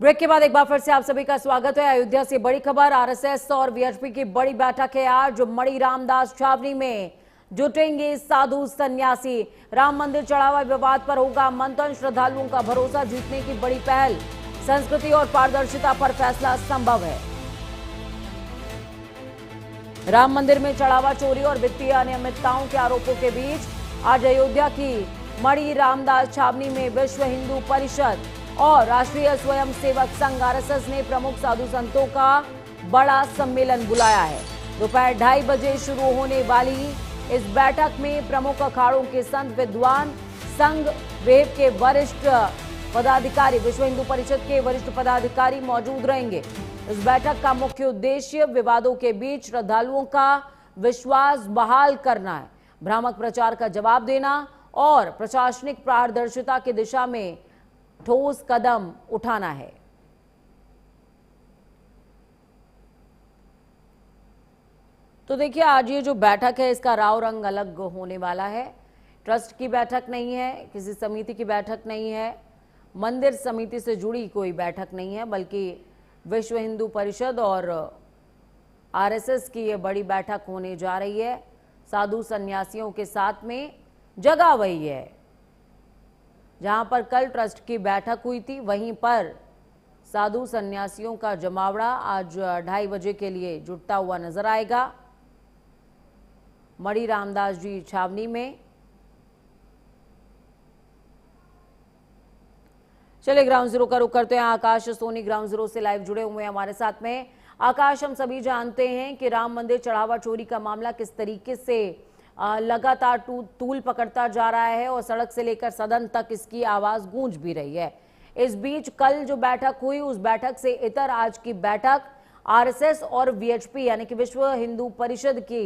Break के बाद एक बार फिर से आप सभी का स्वागत है। अयोध्या से बड़ी खबर, आरएसएस और वीएचपी की बड़ी बैठक है आज। मणि रामदास छावनी में जुटेंगे साधु सन्यासी। राम मंदिर चढ़ावा विवाद पर होगा मंथन, श्रद्धालुओं का भरोसा जीतने की बड़ी पहल। संस्कृति और पारदर्शिता पर फैसला संभव है। राम मंदिर में चढ़ावा चोरी और वित्तीय अनियमितताओं के आरोपों के बीच आज अयोध्या की मणि रामदास छावनी में विश्व हिंदू परिषद और राष्ट्रीय स्वयंसेवक संघ आरएसएस ने प्रमुख साधु संतों का बड़ा सम्मेलन बुलाया है। दोपहर 2:30 बजे शुरू होने वाली इस बैठक में प्रमुख अखाड़ों के संत विद्वान, संघ वेब के वरिष्ठ पदाधिकारी, विश्व हिंदू परिषद के वरिष्ठ पदाधिकारी मौजूद रहेंगे। इस बैठक का मुख्य उद्देश्य विवादों के बीच श्रद्धालुओं का विश्वास बहाल करना है, भ्रामक प्रचार का जवाब देना और प्रशासनिक पारदर्शिता की दिशा में ठोस कदम उठाना है। तो देखिए, आज ये जो बैठक है इसका राव रंग अलग होने वाला है। ट्रस्ट की बैठक नहीं है, किसी समिति की बैठक नहीं है, मंदिर समिति से जुड़ी कोई बैठक नहीं है, बल्कि विश्व हिंदू परिषद और आरएसएस की ये बड़ी बैठक होने जा रही है। साधु सन्यासियों के साथ में जगह वही है जहां पर कल ट्रस्ट की बैठक हुई थी, वहीं पर साधु सन्यासियों का जमावड़ा आज 2:30 बजे के लिए जुटता हुआ नजर आएगा मणि रामदास जी छावनी में। चलिए ग्राउंड जीरो का रुख करते हैं। आकाश सोनी ग्राउंड जीरो से लाइव जुड़े हुए हैं हमारे साथ में। आकाश, हम सभी जानते हैं कि राम मंदिर चढ़ावा चोरी का मामला किस तरीके से लगातार तूल पकड़ता जा रहा है और सड़क से लेकर सदन तक इसकी आवाज गूंज भी रही है। इस बीच कल जो बैठक हुई, उस बैठक से इतर आज की बैठक आरएसएस और वीएचपी यानी कि विश्व हिंदू परिषद की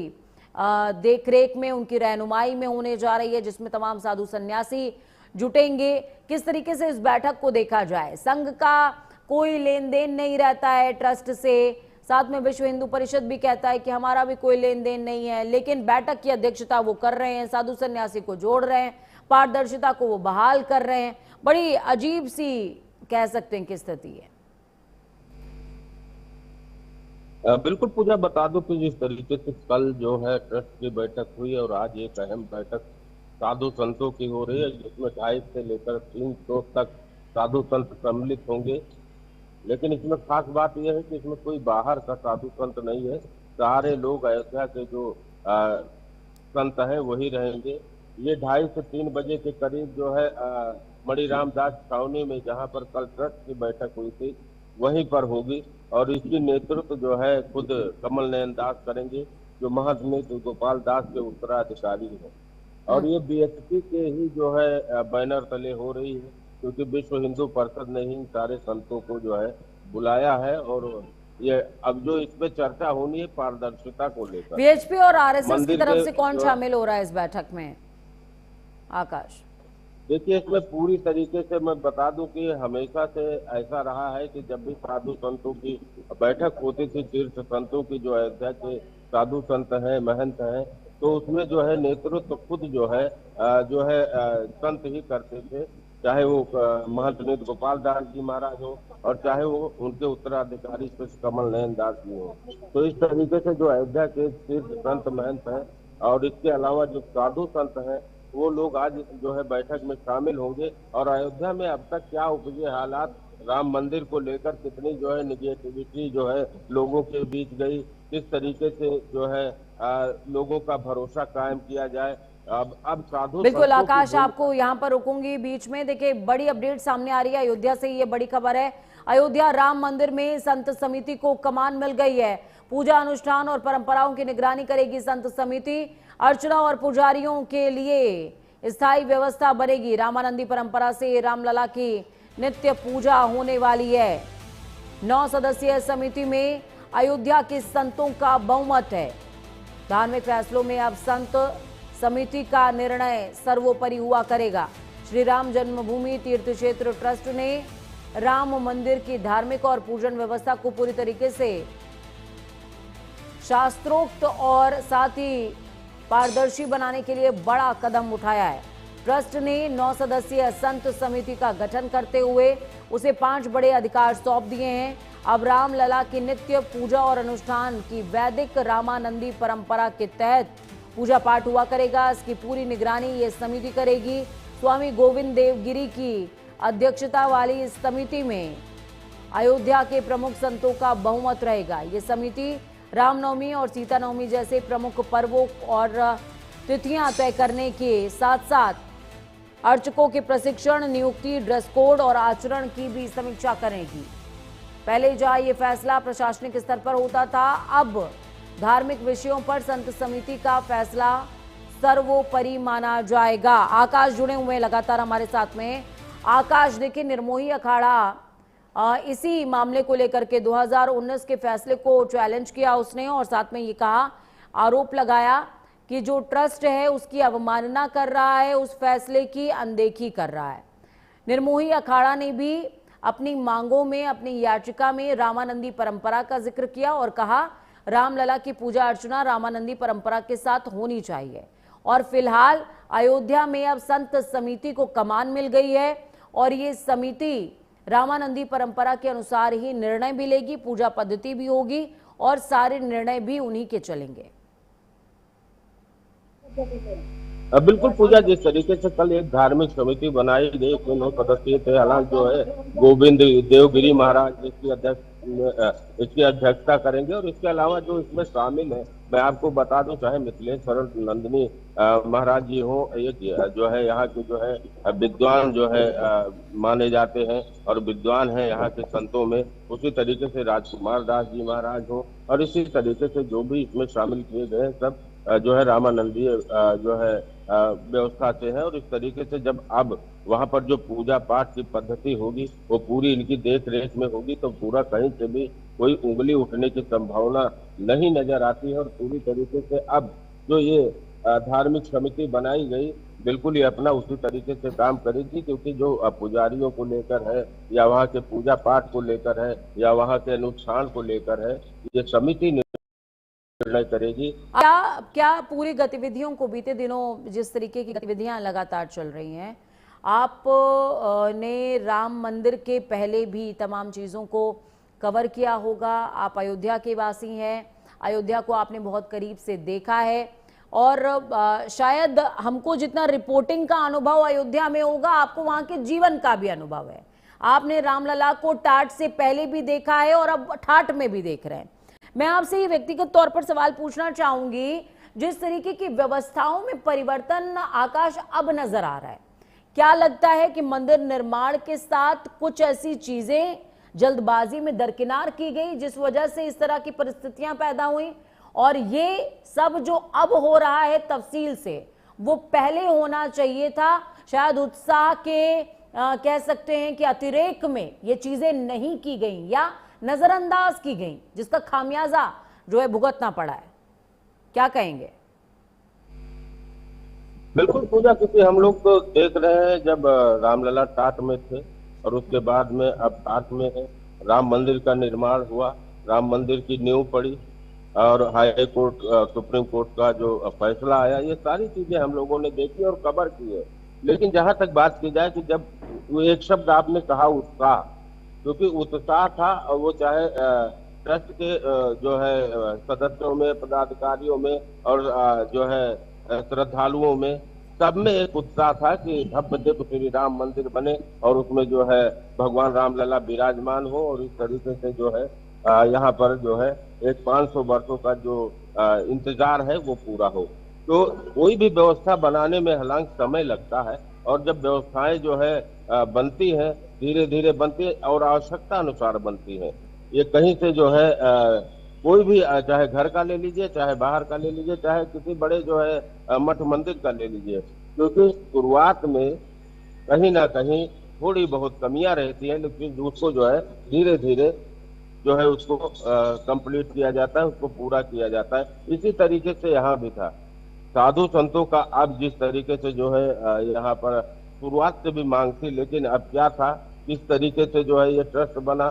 देखरेख में, उनकी रहनुमाई में होने जा रही है, जिसमें तमाम साधु सन्यासी जुटेंगे। किस तरीके से इस बैठक को देखा जाए? संघ का कोई लेन देन नहीं रहता है ट्रस्ट से, साथ में विश्व हिंदू परिषद भी कहता है कि हमारा भी कोई लेन देन नहीं है, लेकिन बैठक की अध्यक्षता वो कर रहे हैं, साधु सन्यासी को जोड़ रहे हैं, पारदर्शिता को वो बहाल कर रहे हैं। बड़ी अजीब सी कह सकते हैं कि स्थिति है। बिल्कुल पूजा, बता दो कि जिस तरीके से कल जो है ट्रस्ट की बैठक हुई और आज एक अहम बैठक साधु संतों की हो रही है, जिसमें 2:30 से लेकर 300 तक साधु संत सम्मिलित होंगे। लेकिन इसमें खास बात यह है कि इसमें कोई बाहर का साधु संत नहीं है, सारे लोग अयोध्या के जो संत हैं वही रहेंगे। ये 2:30 से 3 बजे के करीब जो है मणि रामदास छावनी में, जहां पर कल ट्रस्ट की बैठक हुई थी, वहीं पर होगी और इसकी नेतृत्व जो है खुद कमल नयन दास करेंगे, जो महंत नृत्य गोपाल दास के उत्तराधिकारी हैं। और ये बीएचपी के ही जो है बैनर तले हो रही है, क्योंकि विश्व हिंदू परिषद ने ही सारे संतों को जो है बुलाया है। और ये अब जो इस पे चर्चा होनी है पारदर्शिता को लेकर, वीएचपी और आरएसएस की तरफ से कौन शामिल हो रहा है इस बैठक में? आकाश, देखिए, इसमें पूरी तरीके से मैं बता दूं कि हमेशा से ऐसा रहा है कि जब भी साधु संतों की बैठक होती थी, तीर्थ संतों की, जो अयोध्या के साधु संत हैं, महंत हैं, तो उसमें जो है नेतृत्व खुद जो है संत ही करते थे, चाहे वो महंत नृत्य गोपाल दास जी महाराज हो और चाहे वो उनके उत्तराधिकारी कमल नयन दास जी हो। तो इस तरीके से जो अयोध्या के तीर्थ संत महंत हैं और इसके अलावा जो साधु संत हैं, वो लोग आज जो है बैठक में शामिल होंगे। और अयोध्या में अब तक क्या उपजे हालात, राम मंदिर को लेकर कितनी जो है निगेटिविटी जो है लोगों के बीच गई, किस तरीके से जो है लोगों का भरोसा कायम किया जाए। अब साधु बिल्कुल आकाश, आपको यहाँ पर रुकूंगी बीच में। देखिए, बड़ी अपडेट सामने आ रही है अयोध्या से, ये बड़ी खबर है। अयोध्या राम मंदिर में संत समिति को कमान मिल गई है। पूजा अनुष्ठान और परंपराओं की निगरानी करेगी संत समिति। अर्चना और पुजारियों के लिए स्थायी व्यवस्था बनेगी। रामानंदी परंपरा से रामलला की नित्य पूजा होने वाली है। 9 सदस्यीय समिति में अयोध्या के संतों का बहुमत है। धार्मिक फैसलों में अब संत समिति का निर्णय सर्वोपरि हुआ करेगा। श्री राम जन्मभूमि तीर्थ क्षेत्र ट्रस्ट ने राम मंदिर की धार्मिक और पूजन व्यवस्था को पूरी तरीके से शास्त्रोक्त और साथ ही पारदर्शी बनाने के लिए बड़ा कदम उठाया है। ट्रस्ट ने 9 सदस्यीय संत समिति का गठन करते हुए उसे 5 बड़े अधिकार सौंप दिए हैं। अब रामलला की नित्य पूजा और अनुष्ठान की वैदिक रामानंदी परंपरा के तहत पूजा पाठ हुआ करेगा। इसकी पूरी निगरानी ये समिति करेगी। स्वामी गोविंद देव गिरी की अध्यक्षता वाली इस समिति में अयोध्या के प्रमुख संतों का बहुमत रहेगा। ये समिति रामनवमी और सीता नवमी जैसे प्रमुख पर्वों और तिथियां तय करने के साथ साथ अर्चकों के प्रशिक्षण, नियुक्ति, ड्रेस कोड और आचरण की भी समीक्षा करेगी। पहले जहां ये फैसला प्रशासनिक स्तर पर होता था, अब धार्मिक विषयों पर संत समिति का फैसला सर्वोपरि माना जाएगा। आकाश जुड़े हुए हैं लगातार हमारे साथ में। आकाश, देखिए निर्मोही अखाड़ा इसी मामले को लेकर के 2019 के फैसले को चैलेंज किया उसने और साथ में ये कहा, आरोप लगाया कि जो ट्रस्ट है उसकी अवमानना कर रहा है, उस फैसले की अनदेखी कर रहा है। निर्मोही अखाड़ा ने भी अपनी मांगों में, अपनी याचिका में रामानंदी परंपरा का जिक्र किया और कहा रामलला की पूजा अर्चना रामानंदी परंपरा के साथ होनी चाहिए। और फिलहाल अयोध्या में अब संत समिति को कमान मिल गई है और ये समिति रामानंदी परंपरा के अनुसार ही निर्णय भी लेगी, पूजा पद्धति भी होगी और सारे निर्णय भी उन्हीं के चलेंगे। बिल्कुल पूजा, जिस तरीके से कल एक धार्मिक समिति बनाई गई, 9 सदस्यीय थे, हालांकि जो है गोविंद देवगिरी महाराज इसकी अध्यक्षता करेंगे और इसके अलावा जो इसमें शामिल है, मैं आपको बता दूं, चाहे मिथिलेश शरण नंदिनी महाराज जी हो, एक जो है यहाँ के जो है विद्वान जो है माने जाते हैं और विद्वान हैं यहाँ के संतों में, उसी तरीके से राजकुमार दास जी महाराज हो और इसी तरीके से जो भी इसमें शामिल किए गए हैं सब जो है रामानंदी जो है व्यवस्था से है। और इस तरीके से जब अब वहां पर जो पूजा पाठ की पद्धति होगी वो पूरी इनकी देख रेख में होगी, तो पूरा कहीं से भी कोई उंगली उठने की संभावना नहीं नजर आती है। और पूरी तरीके से अब जो ये धार्मिक समिति बनाई गई, बिल्कुल ये अपना उसी तरीके से काम करेगी, क्योंकि जो पुजारियों को लेकर है या वहाँ के पूजा पाठ को लेकर है या वहाँ के अनुष्ठान को लेकर है, ये समिति निर्णय करेगी। क्या पूरी गतिविधियों को, बीते दिनों जिस तरीके की गतिविधियां लगातार चल रही हैं, आप ने राम मंदिर के पहले भी तमाम चीज़ों को कवर किया होगा। आप अयोध्या के वासी हैं, अयोध्या को आपने बहुत करीब से देखा है और शायद हमको जितना रिपोर्टिंग का अनुभव अयोध्या में होगा, आपको वहाँ के जीवन का भी अनुभव है। आपने रामलला को टाट से पहले भी देखा है और अब ठाट में भी देख रहे हैं। मैं आपसे ये व्यक्तिगत तौर पर सवाल पूछना चाहूंगी, जिस तरीके की व्यवस्थाओं में परिवर्तन आकाश अब नजर आ रहा है, क्या लगता है कि मंदिर निर्माण के साथ कुछ ऐसी चीजें जल्दबाजी में दरकिनार की गई जिस वजह से इस तरह की परिस्थितियां पैदा हुई, और ये सब जो अब हो रहा है तफसील से, वो पहले होना चाहिए था? शायद उत्साह के कह सकते हैं कि अतिरेक में ये चीजें नहीं की गई या नजरअंदाज की गई, जिसका खामियाजा जो है भुगतना पड़ा है। क्या कहेंगे? बिल्कुल पूजा, क्योंकि हम लोग तो देख रहे हैं जब रामलला टाट में थे और उसके बाद में अब टाट में है, राम मंदिर का निर्माण हुआ, राम मंदिर की नींव पड़ी और हाई कोर्ट सुप्रीम कोर्ट का जो फैसला आया, ये सारी चीजें हम लोगों ने देखी और कवर की है। लेकिन जहां तक बात की जाए कि जब वो एक शब्द आपने कहा उत्साह, क्योंकि उत्साह था और वो चाहे ट्रस्ट के जो है सदस्यों में, पदाधिकारियों में और जो है श्रद्धालुओं में, सब में एक उत्साह था कि भव्य दिव्य श्री राम मंदिर बने और उसमें जो है भगवान रामलला विराजमान हो और इस तरीके से जो है यहाँ पर जो है एक 500 वर्षों का जो इंतजार है वो पूरा हो। तो कोई भी व्यवस्था बनाने में हालांकि समय लगता है और जब व्यवस्थाएं जो है बनती हैं, धीरे धीरे बनती है और आवश्यकता अनुसार बनती है। ये कहीं से जो है कोई भी, चाहे घर का ले लीजिए, चाहे बाहर का ले लीजिए, चाहे किसी बड़े जो है मठ मंदिर का ले लीजिए, क्योंकि शुरुआत में कहीं ना कहीं थोड़ी बहुत कमियां रहती हैं, लेकिन उसको जो है धीरे धीरे जो है उसको कंप्लीट किया जाता है, उसको पूरा किया जाता है। इसी तरीके से यहाँ भी था। साधु संतों का अब जिस तरीके से जो है यहाँ पर शुरुआत से भी मांग थी, लेकिन अब क्या था, किस तरीके से जो है ये ट्रस्ट बना,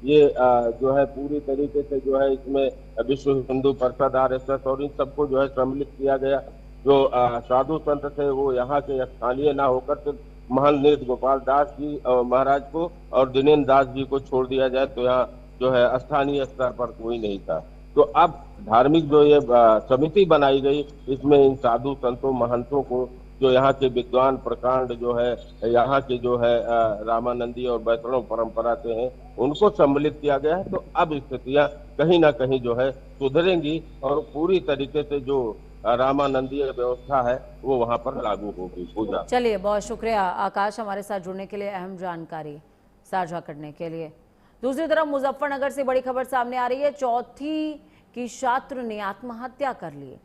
ये जो है पूरी तरीके से जो है इसमें विश्व हिंदू परिषद, RSS और इन सबको जो है सम्मिलित किया गया। जो साधु संत थे वो यहाँ के स्थानीय ना होकर सिर्फ महंत नीत गोपाल दास जी महाराज को और दिनेन्द्र दास जी को छोड़ दिया जाए तो यहाँ जो है स्थानीय स्तर पर कोई नहीं था। तो अब धार्मिक जो ये समिति बनाई गई, इसमें इन साधु संतों महंतों को, जो यहाँ के विद्वान प्रकांड जो है, यहाँ के जो है रामानंदी और वैष्णव परंपरा से हैं, उनको सम्मिलित किया गया है। तो अब स्थितियां कहीं ना कहीं जो है सुधरेंगी और पूरी तरीके से जो रामानंदीय व्यवस्था है वो वहां पर लागू होगी। पूजा, चलिए, बहुत शुक्रिया आकाश हमारे साथ जुड़ने के लिए, अहम जानकारी साझा करने के लिए। दूसरी तरफ मुजफ्फरनगर से बड़ी खबर सामने आ रही है। चौथी की छात्र ने आत्महत्या कर ली।